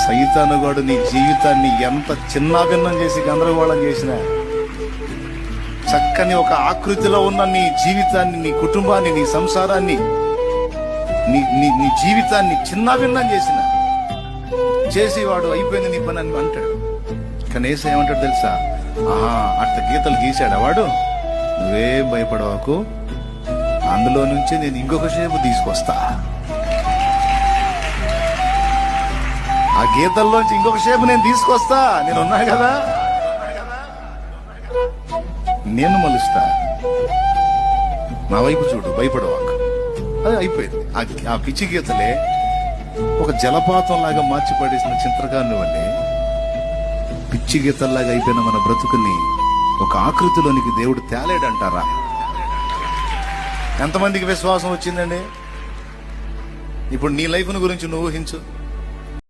సైతానుగాడు నీ జీవితాన్ని ఎంత చిన్నాభిన్నం చేసి గందరగోళం చేసినా, చక్కని ఒక ఆకృతిలో ఉన్న నీ జీవితాన్ని, నీ కుటుంబాన్ని, నీ సంసారాన్ని, నీ జీవితాన్ని చిన్నాభిన్నం చేసేవాడు అయిపోయింది నీ పని అని అంటాడు. కానీ యేసు ఏమంటాడు తెలుసా? అట్ట గీతలు గీశాడు వాడు, నువ్వేం భయపడవకు, అందులో నుంచి నేను ఇంకొక షేపు తీసుకొస్తా, ఆ గీతల్లోంచి ఇంకొక షేపు నేను తీసుకొస్తా, నేను ఉన్నా కదా, నేను మలుస్తా, నా వైపు చూడు, భయపడవాక. అది అయిపోయింది. ఆ పిచ్చి గీతలే ఒక జలపాతం లాగా మార్చి పడేసిన చింత్రకారుని వల్లే పిచ్చి గీతల్లాగా అయిపోయిన మన బ్రతుకుని ఒక ఆకృతిలోనికి దేవుడు తేలేడంటారా? ఎంతమందికి విశ్వాసం వచ్చిందండి? ఇప్పుడు నీ లైఫ్ను గురించి నువ్వు ఊహించు.